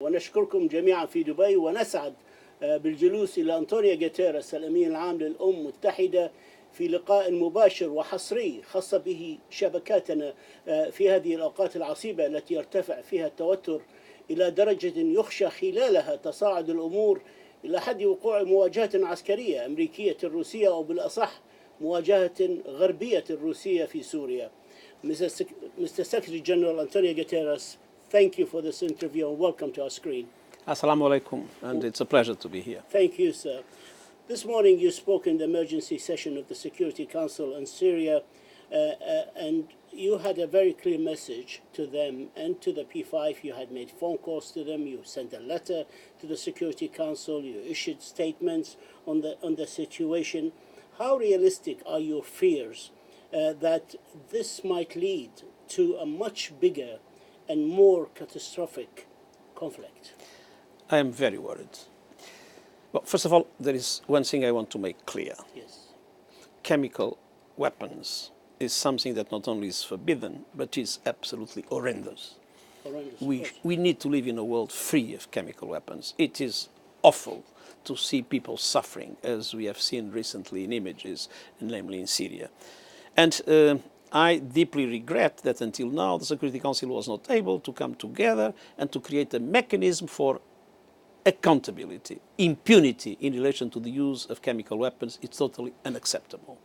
ونشكركم جميعا في دبي ونسعد بالجلوس إلى أنطونيو غوتيريس الأمين العام للأمم المتحدة في لقاء مباشر وحصري خاص به شبكاتنا في هذه الأوقات العصيبة التي يرتفع فيها التوتر إلى درجة يخشى خلالها تصاعد الأمور إلى حد وقوع مواجهة عسكرية أمريكية روسية أو بالأصح مواجهة غربية روسية في سوريا. Mr. Secretary General António Guterres, thank you for this interview and welcome to our screen. Assalamu alaikum, and it's a pleasure to be here. Thank you, sir. This morning you spoke in the emergency session of the Security Council on Syria, and you had a very clear message to them and to the P5. You had made phone calls to them, you sent a letter to the Security Council, you issued statements on the situation. How realistic are your fears that this might lead to a much bigger and more catastrophic conflict? I am very worried. Well, first of all, there is one thing I want to make clear. Yes. Chemical weapons is something that not only is forbidden, but is absolutely horrendous. We need to live in a world free of chemical weapons. It is awful to see people suffering, as we have seen recently in images, namely in Syria. And I deeply regret that until now the Security Council was not able to come together and to create a mechanism for accountability, impunity in relation to the use of chemical weapons. It's totally unacceptable.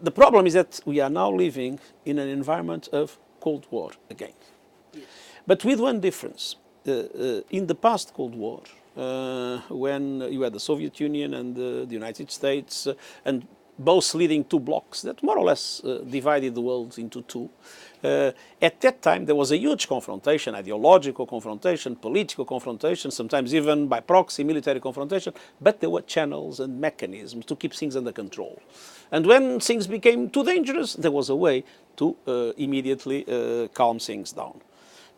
The problem is that we are now living in an environment of Cold War again. Yes. But with one difference. In the past Cold War, when you had the Soviet Union and the United States, and both leading two blocks that more or less divided the world into two. At that time, there was a huge confrontation, ideological confrontation, political confrontation, sometimes even by proxy, military confrontation, but there were channels and mechanisms to keep things under control. And when things became too dangerous, there was a way to immediately calm things down.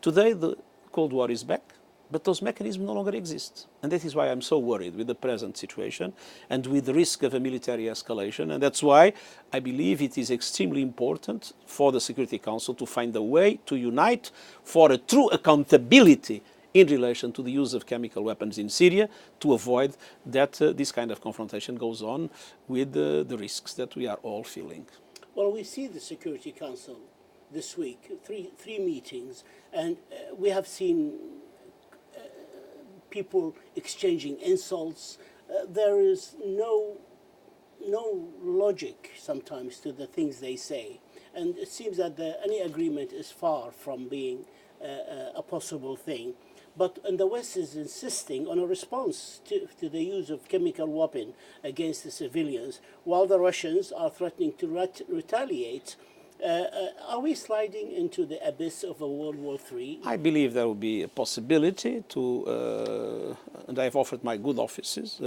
Today, the Cold War is back. But those mechanisms no longer exist. And that is why I'm so worried with the present situation and with the risk of a military escalation. And that's why I believe it is extremely important for the Security Council to find a way to unite for a true accountability in relation to the use of chemical weapons in Syria to avoid that this kind of confrontation goes on with the risks that we are all feeling. Well, we see the Security Council this week, three meetings, and we have seen people exchanging insults. There is no logic sometimes to the things they say. And it seems that any agreement is far from being a possible thing. And the West is insisting on a response to the use of chemical weapon against the civilians, while the Russians are threatening to retaliate. Are we sliding into the abyss of a World War III? I believe there will be a possibility to, and I have offered my good offices,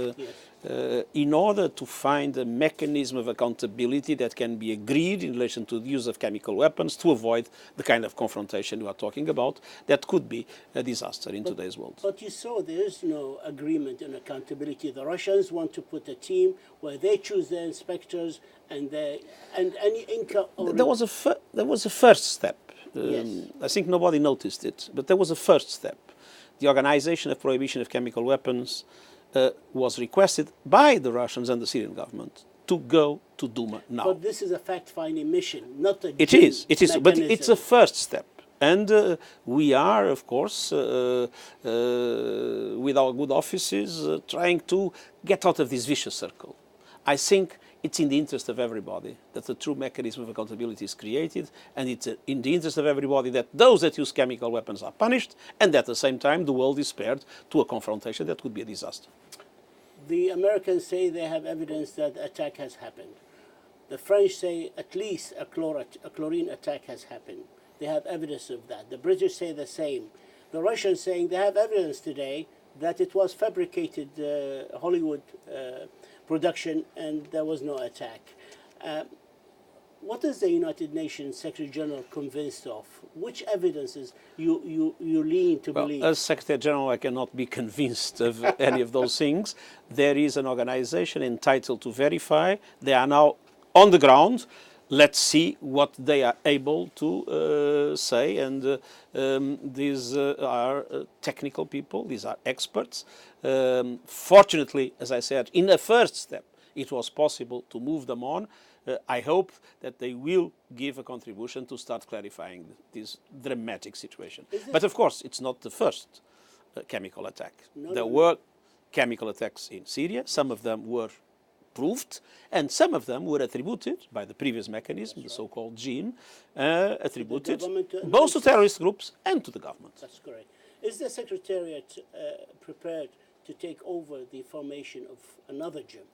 in order to find a mechanism of accountability that can be agreed in relation to the use of chemical weapons to avoid the kind of confrontation you are talking about that could be a disaster in today's world. But you saw there is no agreement on accountability. The Russians want to put a team where they choose their inspectors and any income. There was a first step. Yes. I think nobody noticed it, but there was a first step. The Organization of Prohibition of Chemical Weapons was requested by the Russians and the Syrian government to go to Duma now. But this is a fact-finding mission, not a It is, but mechanism. it's a first step. And we are, of course, with our good offices, trying to get out of this vicious circle. I think it's in the interest of everybody that a true mechanism of accountability is created, and it's in the interest of everybody that those that use chemical weapons are punished, and at the same time the world is spared to a confrontation that could be a disaster. The Americans say they have evidence that the attack has happened. The French say at least a chlorine attack has happened. They have evidence of that. The British say the same. The Russians saying they have evidence today that it was fabricated Hollywood production and there was no attack. What is the United Nations Secretary General convinced of? Which evidences you lean to believe? As Secretary General, I cannot be convinced of any of those things. There is an organization entitled to verify. They are now on the ground let's see what they are able to say. And these are technical people, these are experts. Fortunately, as I said, in the first step, it was possible to move them on. I hope that they will give a contribution to start clarifying this dramatic situation. But of course, it's not the first chemical attack. There were chemical attacks in Syria. Some of them were proved, and some of them were attributed by the previous mechanism, the so-called gene, attributed both to terrorist groups and to the government. That's correct. Is the Secretariat prepared to take over the formation of another gym?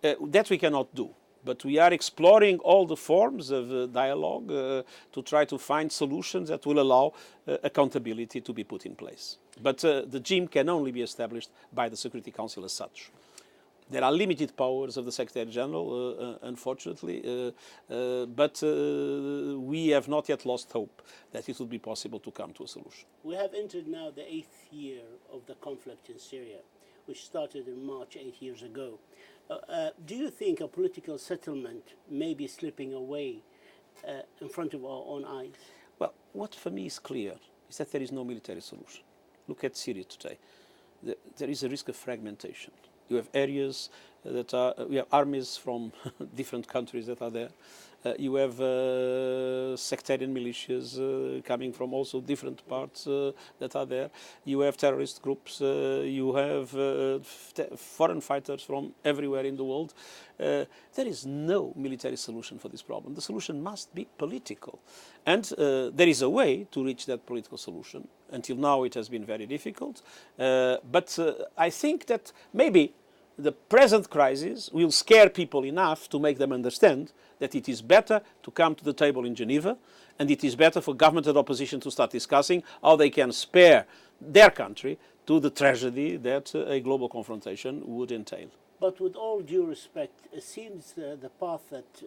That we cannot do. But we are exploring all the forms of dialogue to try to find solutions that will allow accountability to be put in place. But the gym can only be established by the Security Council as such. There are limited powers of the Secretary General, unfortunately, but we have not yet lost hope that it will be possible to come to a solution. We have entered now the 8th year of the conflict in Syria, which started in March 8 years ago. Do you think a political settlement may be slipping away in front of our own eyes? Well, what for me is clear is that there is no military solution. Look at Syria today. There is a risk of fragmentation. You have areas that are, we have armies from different countries that are there. You have sectarian militias coming from also different parts that are there. You have terrorist groups. You have foreign fighters from everywhere in the world. There is no military solution for this problem. The solution must be political. And there is a way to reach that political solution. Until now it has been very difficult. But I think that maybe the present crisis will scare people enough to make them understand that it is better to come to the table in Geneva, and it is better for government and opposition to start discussing how they can spare their country to the tragedy that a global confrontation would entail. But with all due respect, it seems the path that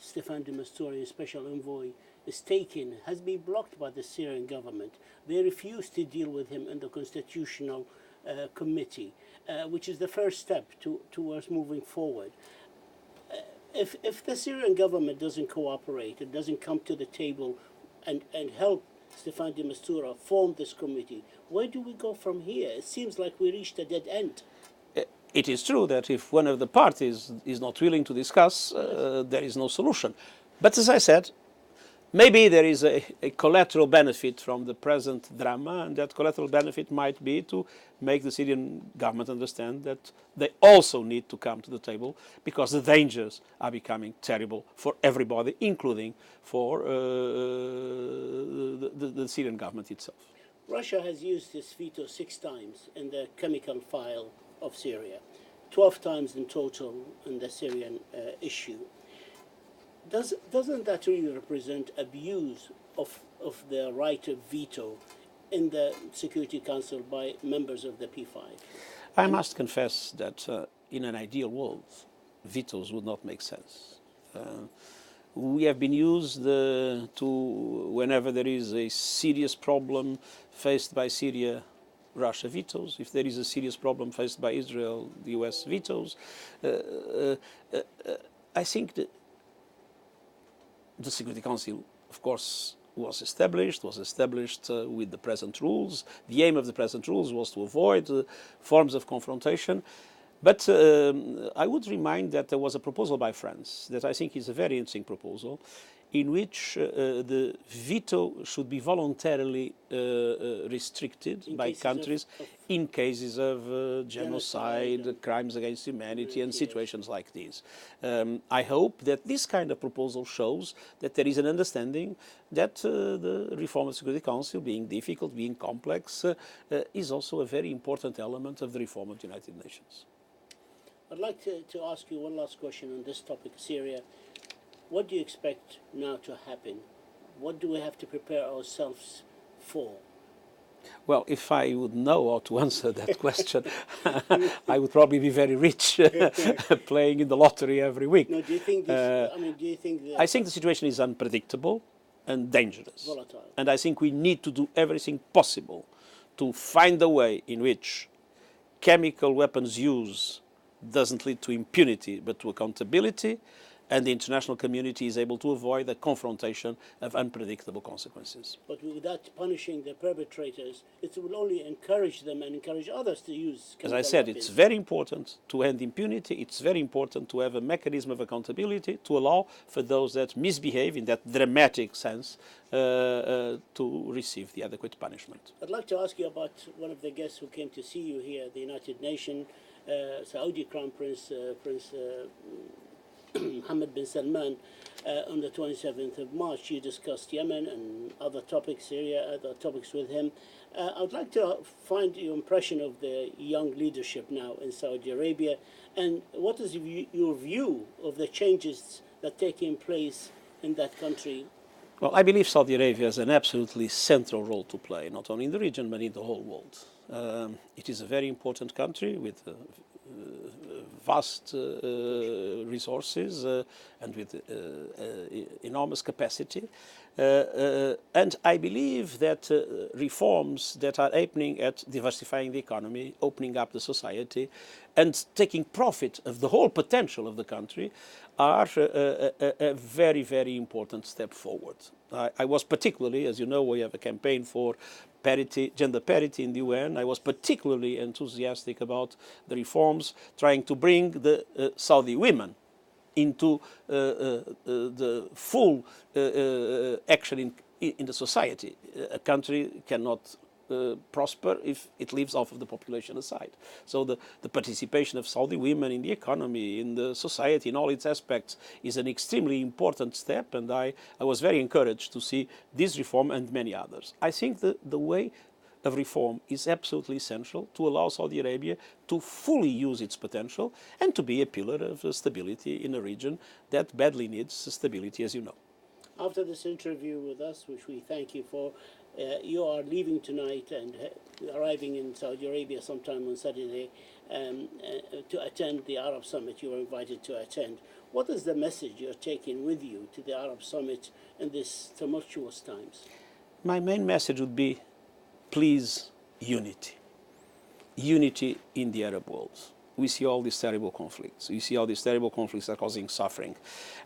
Staffan de Mistura, Special Envoy, is taking has been blocked by the Syrian government. They refuse to deal with him in the Constitutional Committee, which is the first step towards moving forward. If the Syrian government doesn't cooperate, it doesn't come to the table and help Staffan de Mistura form this committee, where do we go from here? It seems like we reached a dead end. It is true that if one of the parties is not willing to discuss, there is no solution. But as I said, maybe there is a collateral benefit from the present drama, and that collateral benefit might be to make the Syrian government understand that they also need to come to the table, because the dangers are becoming terrible for everybody, including for the Syrian government itself. Russia has used this veto 6 times in the chemical file of Syria, 12 times in total in the Syrian issue. Doesn't that really represent abuse of the right of veto in the Security Council by members of the P5? I must confess that in an ideal world, vetoes would not make sense. We have been used to, whenever there is a serious problem faced by Syria, Russia vetoes. If there is a serious problem faced by Israel, the US vetoes. I think that the Security Council, of course, was established with the present rules. The aim of the present rules was to avoid forms of confrontation. But I would remind that there was a proposal by France that I think is a very interesting proposal, in which the veto should be voluntarily restricted by countries in cases of genocide, crimes against humanity, and situations like these. I hope that this kind of proposal shows that there is an understanding that the reform of the Security Council, being difficult, being complex, is also a very important element of the reform of the United Nations. I'd like to ask you one last question on this topic, Syria. What do you expect now to happen? What do we have to prepare ourselves for? Well, if I would know how to answer that question, I would probably be very rich playing in the lottery every week. No, do you think this, do you think that... I think the situation is unpredictable and dangerous. Volatile. And I think we need to do everything possible to find a way in which chemical weapons use doesn't lead to impunity but to accountability, and the international community is able to avoid a confrontation of unpredictable consequences. But without punishing the perpetrators, it will only encourage them and encourage others to use chemical As I said, weapons. it's very important to end impunity. It's very important to have a mechanism of accountability to allow for those that misbehave in that dramatic sense to receive the adequate punishment. I'd like to ask you about one of the guests who came to see you here at the United Nations, Saudi Crown Prince, Mohammed bin Salman. On the 27th of March, you discussed Yemen and other topics, Syria, other topics with him. I'd like to find your impression of the young leadership now in Saudi Arabia, and what is your view of the changes that are taking place in that country? Well, I believe Saudi Arabia has an absolutely central role to play, not only in the region, but in the whole world. It is a very important country with vast resources and with enormous capacity. And I believe that reforms that are aiming at diversifying the economy, opening up the society, and taking profit of the whole potential of the country are a very, very important step forward. I was particularly, as you know, we have a campaign for parity, gender parity in the UN. I was particularly enthusiastic about the reforms trying to bring the Saudi women into the full action in the society. A country cannot prosper if it leaves half of the population aside. So the participation of Saudi women in the economy, in the society, in all its aspects is an extremely important step, and I was very encouraged to see this reform and many others. I think the way of reform is absolutely essential to allow Saudi Arabia to fully use its potential and to be a pillar of stability in a region that badly needs stability, as you know. After this interview with us, which we thank you for, you are leaving tonight and arriving in Saudi Arabia sometime on Saturday to attend the Arab Summit you were invited to attend. What is the message you're taking with you to the Arab Summit in these tumultuous times? My main message would be, please, unity. Unity in the Arab world. We see all these terrible conflicts. We see all these terrible conflicts are causing suffering.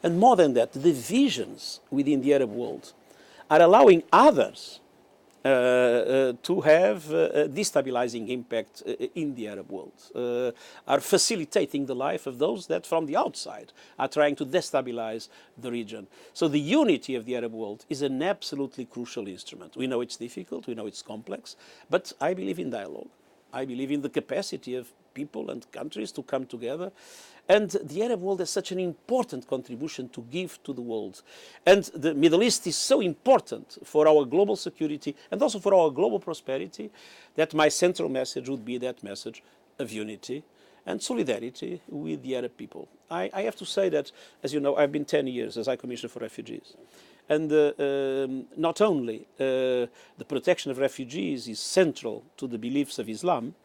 And more than that, the divisions within the Arab world are allowing others to have a destabilizing impact in the Arab world, are facilitating the life of those that from the outside are trying to destabilize the region. So the unity of the Arab world is an absolutely crucial instrument. We know it's difficult, we know it's complex, but I believe in dialogue. I believe in the capacity of people and countries to come together. And the Arab world has such an important contribution to give to the world. And the Middle East is so important for our global security and also for our global prosperity that my central message would be that message of unity and solidarity with the Arab people. I have to say that, as you know, I've been 10 years as High Commissioner for Refugees. And not only the protection of refugees is central to the beliefs of Islam.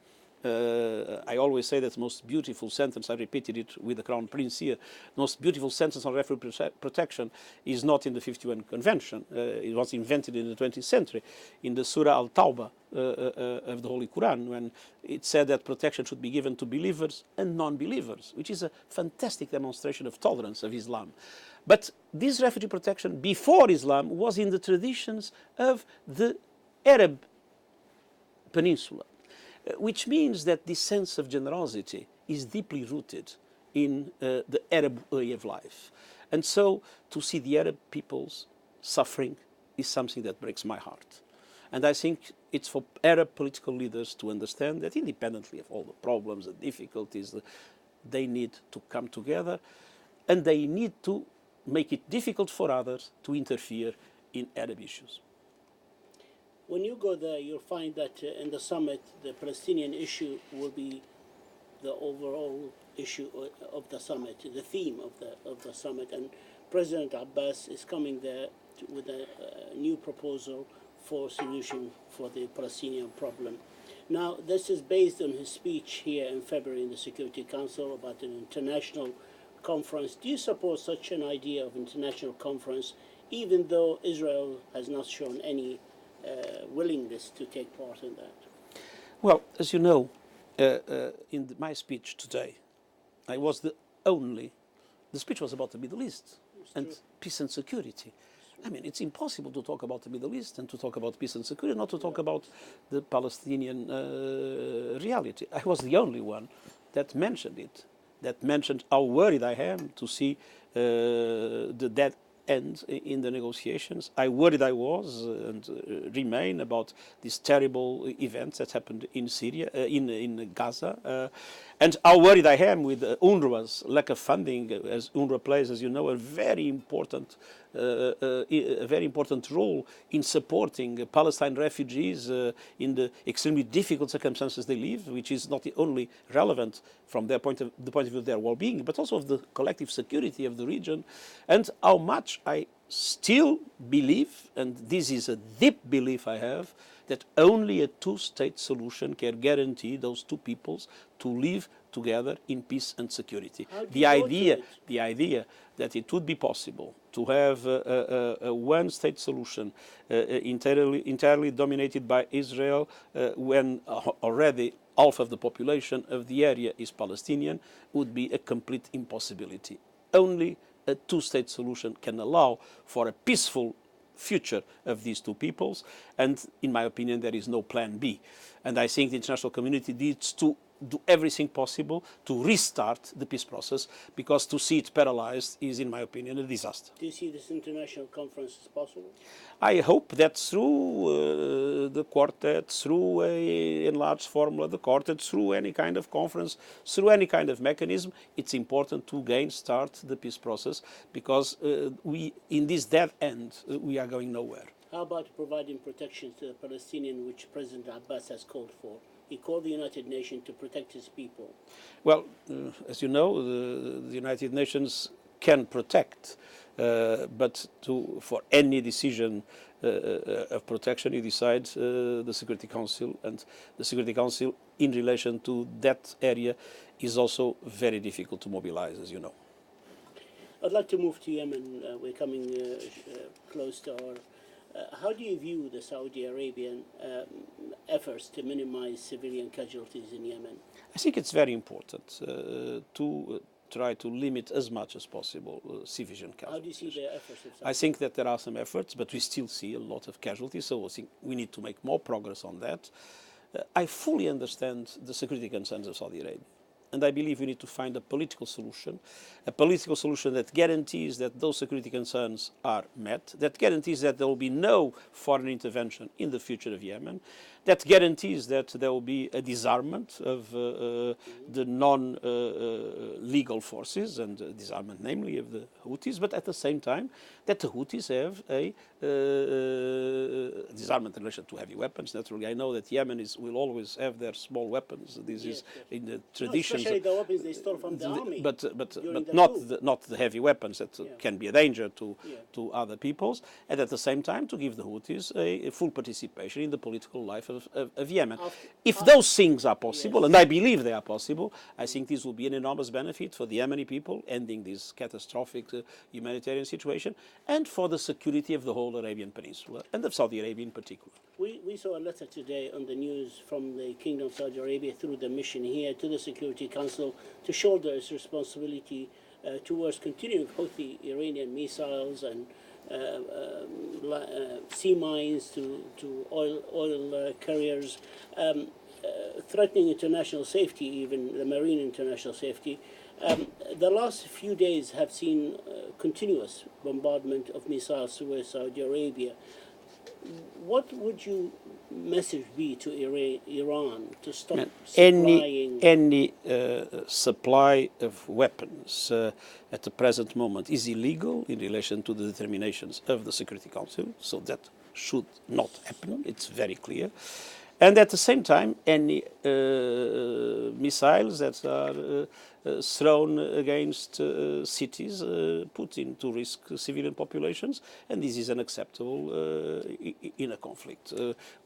I always say that the most beautiful sentence, I repeated it with the Crown Prince here, the most beautiful sentence on refugee protection is not in the 51 Convention. It was invented in the 20th century in the Surah Al-Tawbah of the Holy Quran, when it said that protection should be given to believers and non-believers, which is a fantastic demonstration of tolerance of Islam. But this refugee protection before Islam was in the traditions of the Arab Peninsula, which means that this sense of generosity is deeply rooted in the Arab way of life. And so to see the Arab peoples suffering is something that breaks my heart. And I think it's for Arab political leaders to understand that independently of all the problems and difficulties, they need to come together and they need to make it difficult for others to interfere in Arab issues. When you go there, you'll find that in the summit, the Palestinian issue will be the overall issue of the summit, the theme of the summit. And President Abbas is coming there with a new proposal for solution for the Palestinian problem. Now, this is based on his speech here in February in the Security Council about an international conference. Do you support such an idea of international conference, even though Israel has not shown any willingness to take part in that? Well, as you know, in my speech today, I was the The speech was about the Middle East and peace and security. I mean, it's impossible to talk about the Middle East and to talk about peace and security, not to talk about the Palestinian reality. I was the only one that mentioned it, that mentioned how worried I am to see the dead end in the negotiations. I worried I was and remain about these terrible events that happened in Syria, in Gaza, and how worried I am with UNRWA's lack of funding, as UNRWA plays, as you know, a very important role in supporting Palestine refugees in the extremely difficult circumstances they live, which is not only relevant from the point of view of their well-being, but also of the collective security of the region, and how much I still believe, and this is a deep belief I have, that only a two-state solution can guarantee those two peoples to live together in peace and security. The idea that it would be possible to have a one-state solution entirely dominated by Israel when already half of the population of the area is Palestinian would be a complete impossibility. Only a two-state solution can allow for a peaceful future of these two peoples, and in my opinion there is no plan B. And I think the international community needs to do everything possible to restart the peace process, because to see it paralyzed is, in my opinion, a disaster. Do you see this international conference as possible? I hope that through the quartet, through a enlarged formula, the quartet, through any kind of conference, through any kind of mechanism, it's important to again start the peace process, because we, in this dead end, we are going nowhere. How about providing protection to the Palestinian, which President Abbas has called for? He called the United Nations to protect his people. Well, as you know, the United Nations can protect, but for any decision of protection, you decide the Security Council, and the Security Council in relation to that area is also very difficult to mobilize, as you know. I'd like to move to Yemen. We're coming close to our... how do you view the Saudi Arabian efforts to minimize civilian casualties in Yemen? I think it's very important to try to limit as much as possible civilian casualties. How do you see the efforts of Saudi? I think that there are some efforts, but we still see a lot of casualties, so I think we need to make more progress on that. I fully understand the security concerns of Saudi Arabia, and I believe we need to find a political solution that guarantees that those security concerns are met, that guarantees that there will be no foreign intervention in the future of Yemen, that guarantees that there will be a disarmament of the non-legal forces, and disarmament namely of the Houthis, but at the same time that the Houthis have a disarmament in relation to heavy weapons. Naturally, I know that Yemen will always have their small weapons. This is in the traditions. Especially the weapons they stole from the army. But not the heavy weapons that can be a danger to other peoples, and at the same time to give the Houthis a full participation in the political life of Yemen. If those things are possible, and I believe they are possible, I think this will be an enormous benefit for the Yemeni people, ending this catastrophic humanitarian situation, and for the security of the whole Arabian Peninsula, and of Saudi Arabia in particular. We saw a letter today on the news from the Kingdom of Saudi Arabia through the mission here to the Security Council to shoulder its responsibility towards continuing Houthi Iranian missiles and sea mines to oil carriers, threatening international safety, even the marine international safety. The last few days have seen continuous bombardment of missiles towards Saudi Arabia. What would your message be to Iran to stop supplying? Any supply of weapons at the present moment is illegal in relation to the determinations of the Security Council, so that should not happen. It's very clear. And at the same time, any missiles that are thrown against cities put into risk civilian populations, and this is unacceptable in a conflict.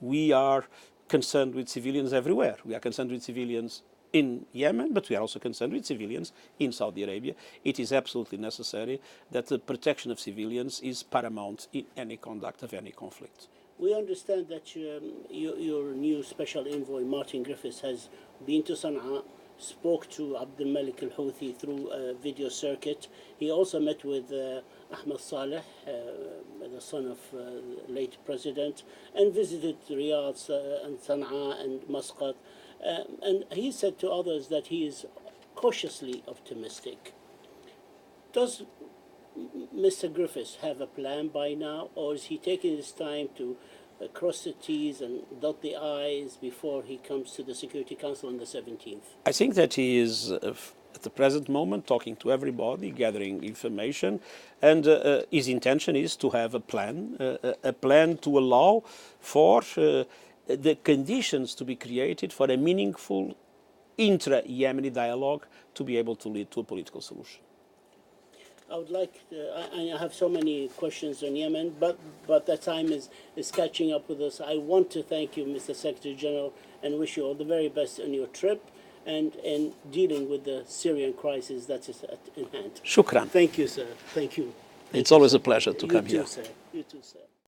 We are concerned with civilians everywhere. We are concerned with civilians in Yemen, but we are also concerned with civilians in Saudi Arabia. It is absolutely necessary that the protection of civilians is paramount in any conduct of any conflict. We understand that your new special envoy, Martin Griffiths, has been to Sana'a, spoke to Abdul Malik al-Houthi through a video circuit. He also met with Ahmed Saleh, the son of the late president, and visited Riyadh and Sana'a and Muscat. And he said to others that he is cautiously optimistic. Does Mr. Griffiths have a plan by now, or is he taking his time to cross the T's and dot the I's before he comes to the Security Council on the 17th? I think that he is, at the present moment, talking to everybody, gathering information, and his intention is to have a plan to allow for the conditions to be created for a meaningful intra-Yemeni dialogue to be able to lead to a political solution. I would like, I have so many questions on Yemen, but the time is catching up with us. I want to thank you, Mr. Secretary General, and wish you all the very best on your trip and in dealing with the Syrian crisis that is in hand. Shukran. Thank you, sir. Thank you. It's always a pleasure to come here. You too, sir. You too, sir.